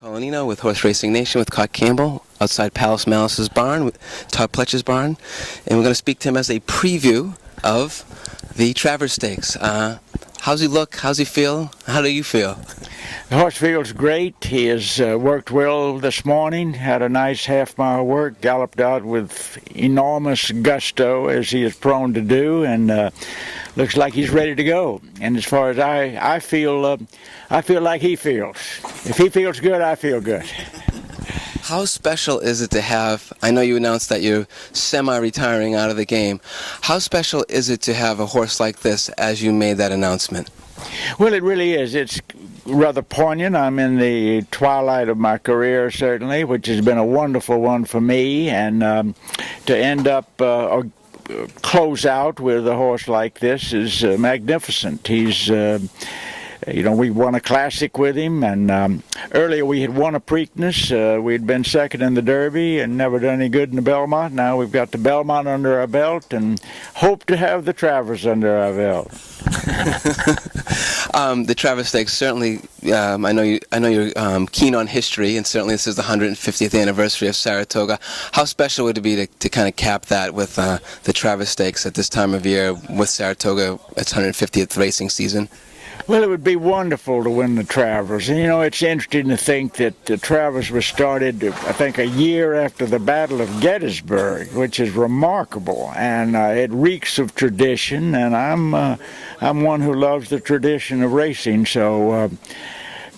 Paulinino with Horse Racing Nation with Cot Campbell outside Palace Malice's barn, with Todd Pletcher's barn, and we're going to speak to him as a preview of the Travers Stakes. How's he look? How's he feel? How do you feel? The horse feels great. He has worked well this morning, had a nice half-mile work, galloped out with enormous gusto as he is prone to do, and looks like he's ready to go. And as far as I feel like he feels. If he feels good, I feel good. How special is it to have, I know you announced that you're semi-retiring out of the game. How special is it to have a horse like this as you made that announcement? Well, it really is. It's rather poignant. I'm in the twilight of my career, certainly, which has been a wonderful one for me. And to end up or close out with a horse like this is magnificent. He's... we won a classic with him, and earlier we had won a Preakness. We'd been second in the Derby and never done any good in the Belmont. Now we've got the Belmont under our belt and hope to have the Travers under our belt. The Travers Stakes, certainly, I know you're keen on history, and certainly this is the 150th anniversary of Saratoga. How special would it be to kind of cap that with the Travers Stakes at this time of year with Saratoga, its 150th racing season? Well, it would be wonderful to win the Travers. And, it's interesting to think that the Travers was started, I think, a year after the Battle of Gettysburg, which is remarkable. And it reeks of tradition, and I'm one who loves the tradition of racing, so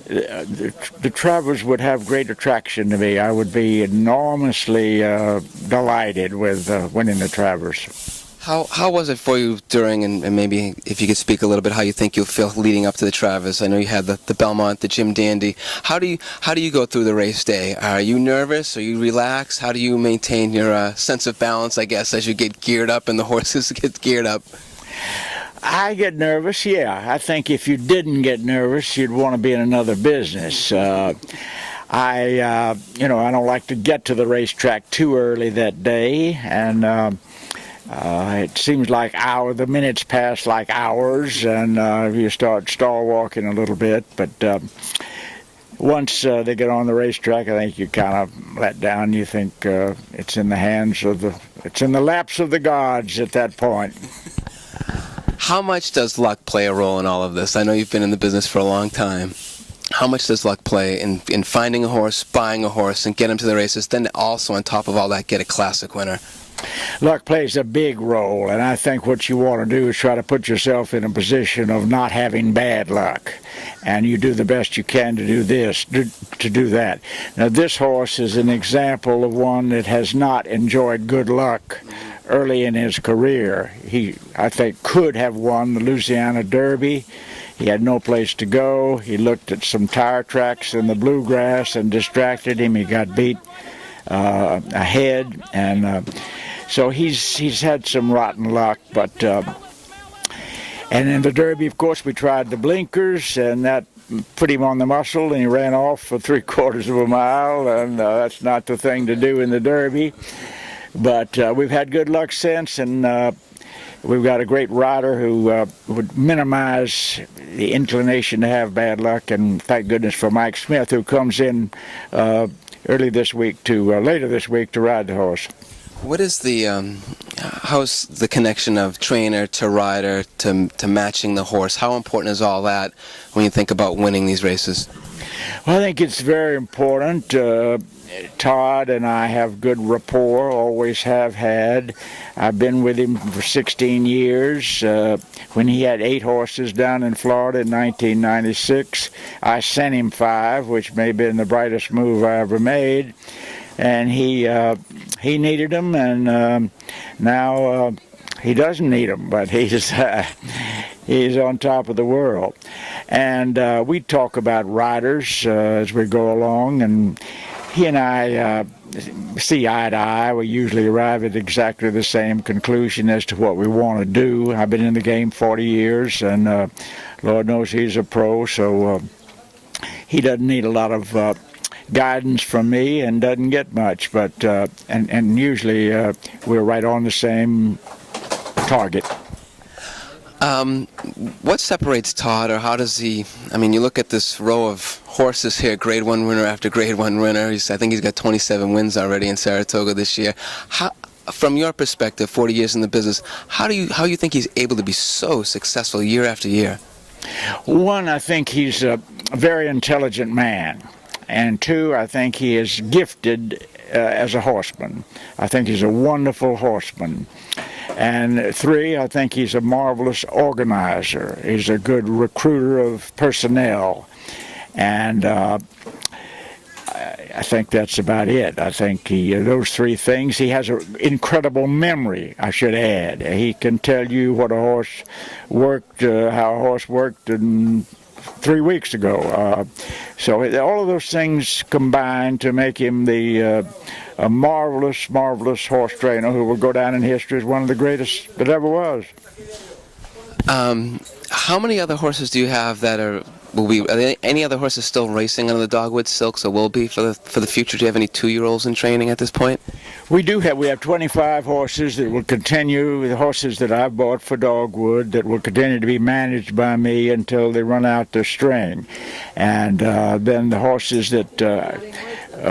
the Travers would have great attraction to me. I would be enormously delighted with winning the Travers. How was it for you during, and maybe if you could speak a little bit how you think you'll feel leading up to the Travers? I know you had the Belmont, the Jim Dandy. How do you go through the race day? Are you nervous? Are you relaxed? How do you maintain your sense of balance, I guess, as you get geared up and the horses get geared up? I get nervous, yeah. I think if you didn't get nervous, you'd want to be in another business. I don't like to get to the racetrack too early that day, and it seems like the minutes pass like hours, and you start stall walking a little bit. But once they get on the racetrack, I think you kind of let down. You think it's in the laps of the gods at that point. How much does luck play a role in all of this? I know you've been in the business for a long time. How much does luck play in finding a horse, buying a horse, and get him to the races, then also on top of all that get a classic winner? Luck plays a big role, and I think what you want to do is try to put yourself in a position of not having bad luck, and you do the best you can to do that. Now, this horse is an example of one that has not enjoyed good luck early in his career. He, I think, could have won the Louisiana Derby. He had no place to go. He looked at some tire tracks in the bluegrass and distracted him. He got beat ahead, and so he's had some rotten luck. But and in the Derby, of course, we tried the blinkers, and that put him on the muscle, and he ran off for 3/4 of a mile, and that's not the thing to do in the Derby. But we've had good luck since, and we've got a great rider who would minimize the inclination to have bad luck, and thank goodness for Mike Smith, who comes in later this week to ride the horse. What is how's the connection of trainer to rider to matching the horse? How important is all that when you think about winning these races? Well, I think it's very important. Todd and I have good rapport, always have had. I've been with him for 16 years. When he had 8 horses down in Florida in 1996, I sent him 5, which may have been the brightest move I ever made. And he needed them, and now he doesn't need them, but he's on top of the world. And we talk about riders as we go along, and he and I see eye to eye. We usually arrive at exactly the same conclusion as to what we want to do. I've been in the game 40 years, and Lord knows he's a pro, so he doesn't need a lot of guidance from me and doesn't get much, but and usually we're right on the same target. What separates Todd, or how does he, I mean, you look at this row of horses here, Grade 1 winner after Grade 1 winner. I think he's got 27 wins already in Saratoga this year. From your perspective, 40 years in the business, how you think he's able to be so successful year after year? One, I think he's a very intelligent man. And two, I think he is gifted as a horseman. I think he's a wonderful horseman. And three, I think he's a marvelous organizer. He's a good recruiter of personnel. And I think that's about it. I think those three things. He has an incredible memory, I should add. He can tell you what a horse worked, how a horse worked in 3 weeks ago. So all of those things combine to make him a marvelous, marvelous horse trainer who will go down in history as one of the greatest that ever was. How many other horses do you have that are there any other horses still racing under the Dogwood Silks, or will be for the future? Do you have any 2-year-olds in training at this point? We have 25 horses that will continue, the horses that I've bought for Dogwood, that will continue to be managed by me until they run out their string. And then the horses that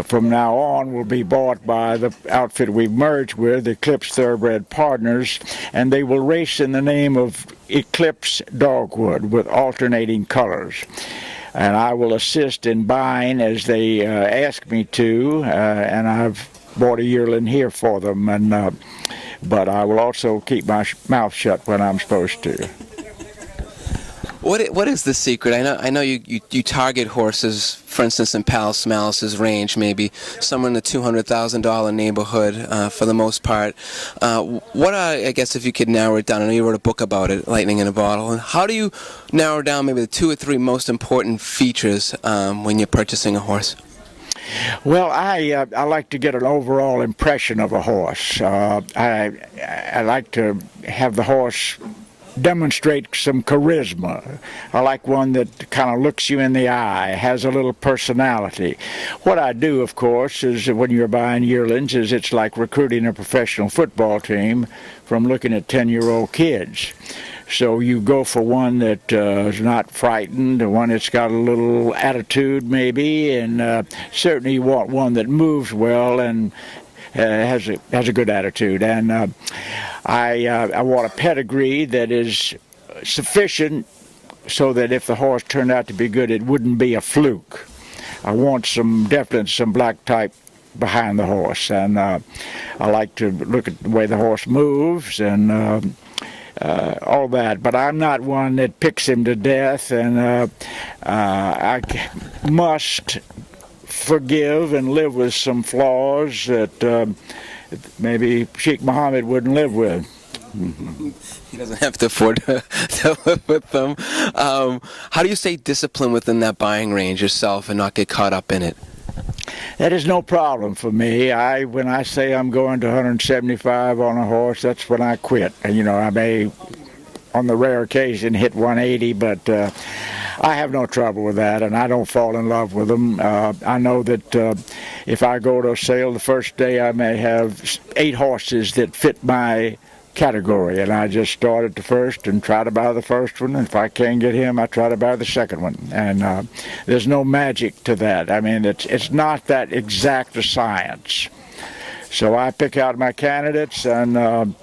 from now on will be bought by the outfit we've merged with, Eclipse Thoroughbred Partners, and they will race in the name of Eclipse Dogwood with alternating colors. And I will assist in buying as they ask me to, and I've bought a yearling here for them, and but I will also keep my mouth shut when I'm supposed to. What is the secret? I know you target horses, for instance, in Palace Malice's range, maybe somewhere in the $200,000 neighborhood for the most part. What are, I guess, if you could narrow it down? I know you wrote a book about it, Lightning in a Bottle. And how do you narrow down maybe the 2 or 3 most important features when you're purchasing a horse? Well, I like to get an overall impression of a horse. I like to have the horse demonstrate some charisma. I like one that kind of looks you in the eye, has a little personality. What I do, of course, is when you're buying yearlings, is it's like recruiting a professional football team from looking at 10-year-old kids. So you go for one that is not frightened, one that's got a little attitude maybe, and certainly you want one that moves well and has a good attitude. And I want a pedigree that is sufficient so that if the horse turned out to be good, it wouldn't be a fluke. I want some black type behind the horse, and I like to look at the way the horse moves and all that. But I'm not one that picks him to death, and I must forgive and live with some flaws that maybe Sheikh Mohammed wouldn't live with. He doesn't have to afford to live with them. How do you stay disciplined within that buying range yourself and not get caught up in it? That is no problem for me. When I say I'm going to 175 on a horse, that's when I quit. And, I may, on the rare occasion, hit 180, but I have no trouble with that, and I don't fall in love with them. I know that if I go to a sale the first day, I may have 8 horses that fit my category, and I just start at the first and try to buy the first one, and if I can't get him, I try to buy the second one. And there's no magic to that. I mean, it's not that exact a science. So I pick out my candidates, and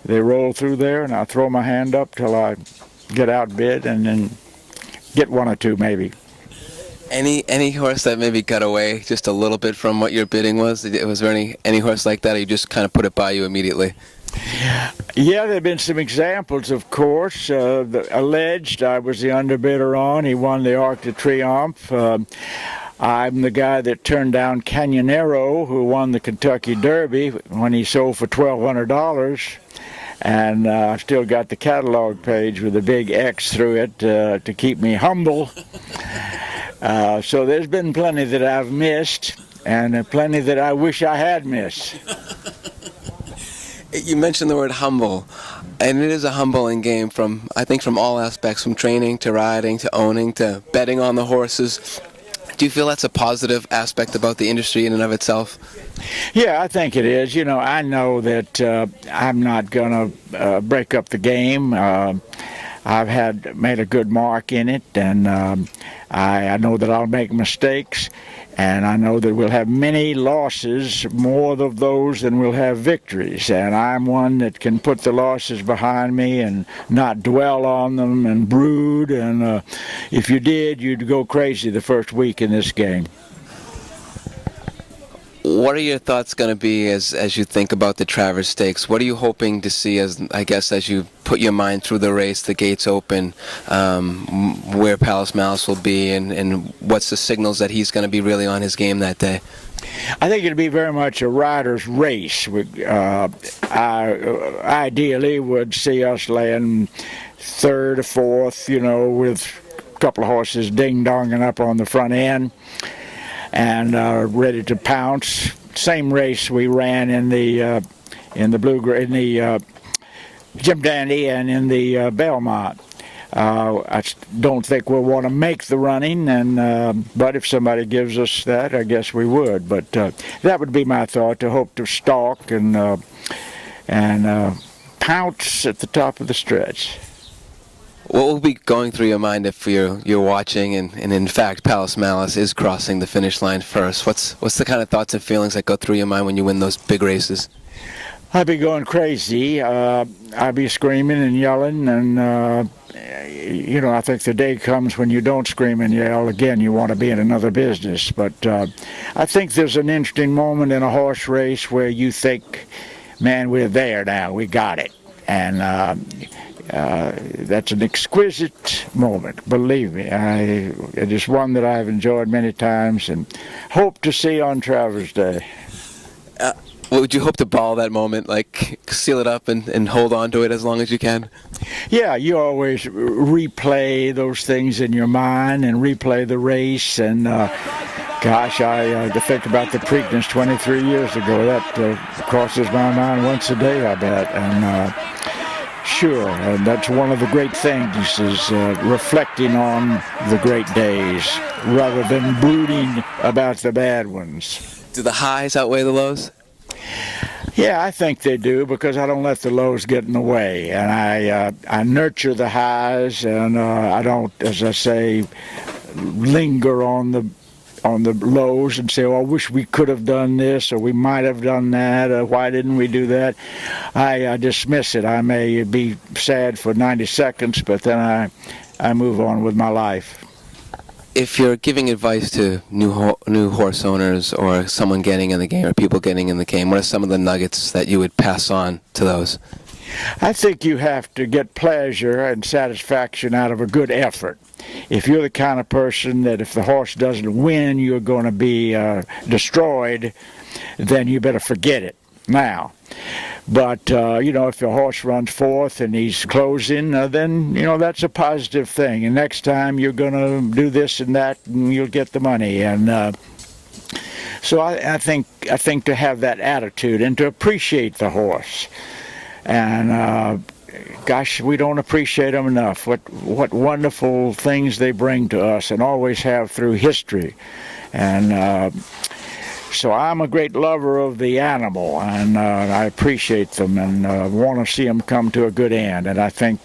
they roll through there, and I throw my hand up till I get outbid, and then get 1 or 2 maybe. Any horse that maybe got away just a little bit from what your bidding was? Was there any horse like that, or you just kind of put it by you immediately? Yeah, there have been some examples, of course. Alleged I was the underbidder on. He won the Arc de Triomphe. I'm the guy that turned down Canyonero, who won the Kentucky Derby, when he sold for $1,200. And I still got the catalog page with a big X through it to keep me humble. So there's been plenty that I've missed, and plenty that I wish I had missed. You mentioned the word humble, and it is a humbling game I think from all aspects, from training to riding to owning to betting on the horses. Do you feel that's a positive aspect about the industry in and of itself? Yeah, I think it is. I know that I'm not going to break up the game. I've made a good mark in it, and I know that I'll make mistakes, and I know that we'll have many losses, more of those than we'll have victories. And I'm one that can put the losses behind me and not dwell on them and brood. And if you did, you'd go crazy the first week in this game. What are your thoughts going to be as you think about the Travers Stakes? What are you hoping to see as you put your mind through the race, the gates open, where Palace Malice will be, and what's the signals that he's going to be really on his game that day? I think it'll be very much a rider's race. I ideally would see us laying third or fourth, with a couple of horses ding-donging up on the front end, and ready to pounce. Same race we ran in the Jim Dandy and in the Belmont. I don't think we'll want to make the running, but if somebody gives us that, I guess we would. But that would be my thought, to hope to stalk and pounce at the top of the stretch. What will be going through your mind if you're watching and in fact Palace Malice is crossing the finish line first? What's the kind of thoughts and feelings that go through your mind when you win those big races? I'd be going crazy. I'd be screaming and yelling, and I think the day comes when you don't scream and yell. Again, you want to be in another business. But I think there's an interesting moment in a horse race where you think, man, we're there now, we got it. And that's an exquisite moment, believe me. It is one that I've enjoyed many times and hope to see on Travers Day. Would you hope to ball that moment, like seal it up and hold on to it as long as you can? Yeah, you always replay those things in your mind and replay the race. And gosh, I think about the Preakness 23 years ago. That crosses my mind once a day, I bet. And sure, and that's one of the great things, is reflecting on the great days rather than brooding about the bad ones. Do the highs outweigh the lows? Yeah, I think they do, because I don't let the lows get in the way, and I nurture the highs, and I don't, as I say, linger on the lows and say, oh, I wish we could have done this, or we might have done that, or why didn't we do that? I dismiss it. I may be sad for 90 seconds, but then I move on with my life. If you're giving advice to new horse owners or someone getting in the game or people getting in the game, what are some of the nuggets that you would pass on to those? I think you have to get pleasure and satisfaction out of a good effort. If you're the kind of person that if the horse doesn't win, you're going to be destroyed, then you better forget it now. But, if your horse runs fourth and he's closing, then, that's a positive thing. And next time you're going to do this and that, and you'll get the money. And so I think to have that attitude and to appreciate the horse. And, gosh, we don't appreciate them enough. What wonderful things they bring to us and always have through history. And so I'm a great lover of the animal, and I appreciate them and want to see them come to a good end. And I think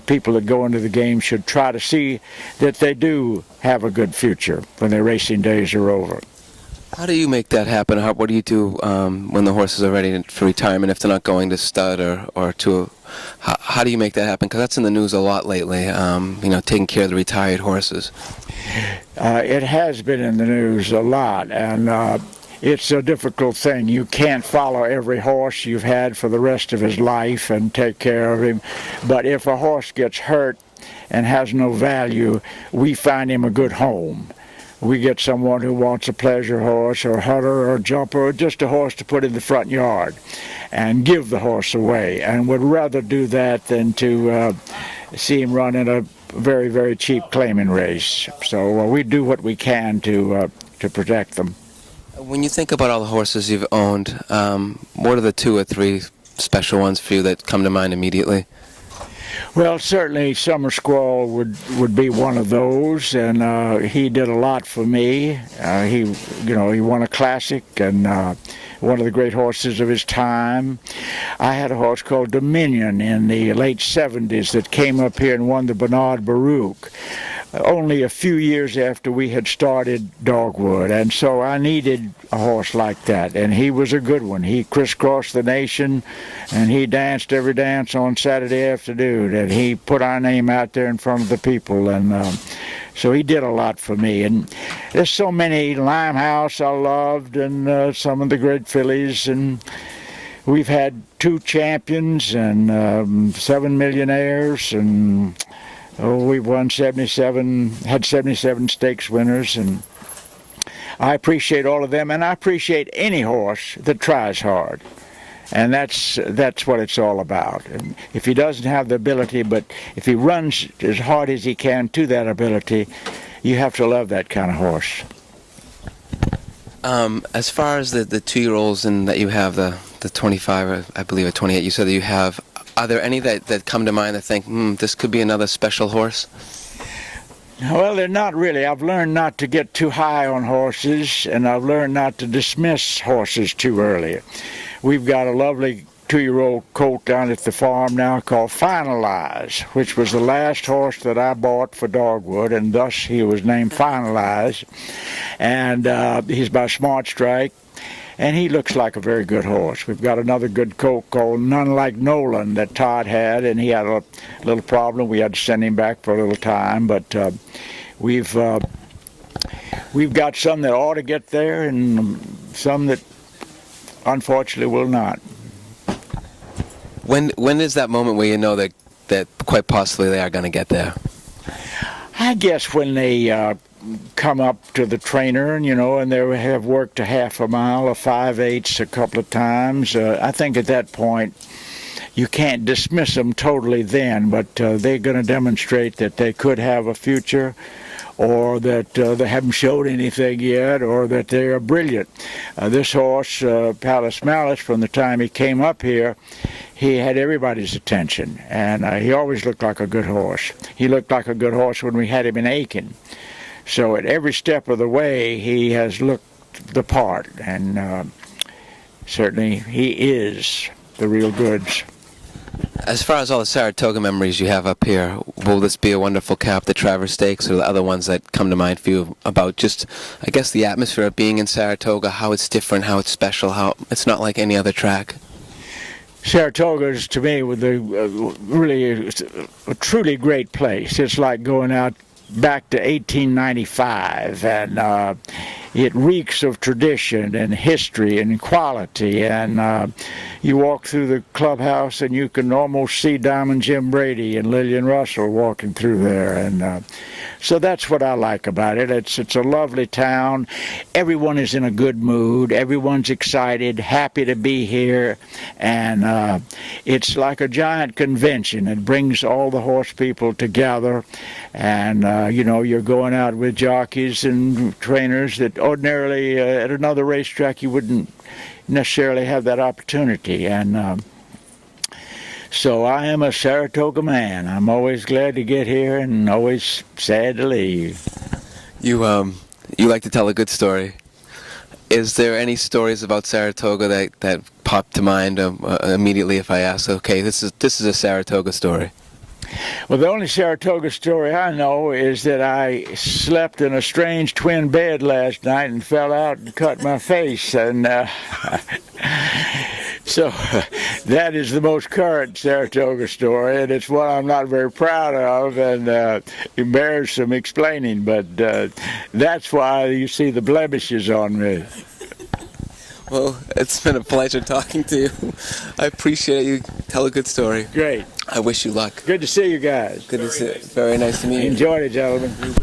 people that go into the game should try to see that they do have a good future when their racing days are over. How do you make that happen? What do you do when the horses are ready for retirement, if they're not going to stud or to? How do you make that happen? Because that's in the news a lot lately. Taking care of the retired horses. It has been in the news a lot, and it's a difficult thing. You can't follow every horse you've had for the rest of his life and take care of him. But if a horse gets hurt and has no value, we find him a good home. We get someone who wants a pleasure horse or a hunter or a jumper or just a horse to put in the front yard and give the horse away, and would rather do that than to see him run in a very, very cheap claiming race. So we do what we can to protect them. When you think about all the horses you've owned, what are the 2 or 3 special ones for you that come to mind immediately? Well, certainly Summer Squall would be one of those, and he did a lot for me. He won a classic and one of the great horses of his time. I had a horse called Dominion in the late 70s that came up here and won the Bernard Baruch only a few years after we had started Dogwood, and so I needed a horse like that, and he was a good one. He crisscrossed the nation, and he danced every dance on Saturday afternoon, and he put our name out there in front of the people, and so he did a lot for me. And there's so many. Limehouse I loved, and some of the great fillies, and we've had 2 champions and 7 millionaires, and we've won 77, had 77 stakes winners, and I appreciate all of them, and I appreciate any horse that tries hard, and that's what it's all about. And if he doesn't have the ability, but if he runs as hard as he can to that ability, you have to love that kind of horse. As far as the 2-year-olds and that you have, the 25, or I believe a 28, you said that you have, are there any that come to mind that think, this could be another special horse? Well, they're not really. I've learned not to get too high on horses, and I've learned not to dismiss horses too early. We've got a lovely 2-year-old colt down at the farm now called Finalize, which was the last horse that I bought for Dogwood, and thus he was named Finalize. And he's by Smart Strike, and he looks like a very good horse. We've got another good colt called None Like Nolan that Todd had, and he had a little problem. We had to send him back for a little time, but we've got some that ought to get there, and some that unfortunately will not. When is that moment where you know that quite possibly they are going to get there? I guess when they come up to the trainer, and they have worked a half a mile, a 5/8 a couple of times. I think at that point you can't dismiss them totally then, but they're going to demonstrate that they could have a future, or that they haven't showed anything yet, or that they are brilliant. This horse, Palace Malice, from the time he came up here, he had everybody's attention, and he always looked like a good horse. He looked like a good horse when we had him in Aiken. So at every step of the way, he has looked the part, and certainly he is the real goods. As far as all the Saratoga memories you have up here, will this be a wonderful cap, the Travers Stakes, or the other ones that come to mind for you about just, I guess, the atmosphere of being in Saratoga, how it's different, how it's special, how it's not like any other track? Saratoga is, to me, really a truly great place. It's like going out back to 1895, and it reeks of tradition and history and quality, and you walk through the clubhouse and you can almost see Diamond Jim Brady and Lillian Russell walking through there, and so that's what I like about it. It's a lovely town. Everyone is in a good mood. Everyone's excited, happy to be here, and it's like a giant convention. It brings all the horse people together, and you're going out with jockeys and trainers that ordinarily at another racetrack you wouldn't necessarily have that opportunity, and so I am a Saratoga man. I'm always glad to get here and always sad to leave. You like to tell a good story. Is there any stories about Saratoga that pop to mind immediately if I ask, okay, this is a Saratoga story? Well, the only Saratoga story I know is that I slept in a strange twin bed last night and fell out and cut my face, and so that is the most current Saratoga story, and it's one I'm not very proud of, and it bears some explaining, but that's why you see the blemishes on me. Well, it's been a pleasure talking to you. I appreciate you. Tell a good story. Great. I wish you luck. Good to see you guys. Good to see you. Very nice to meet you. Enjoyed it, gentlemen.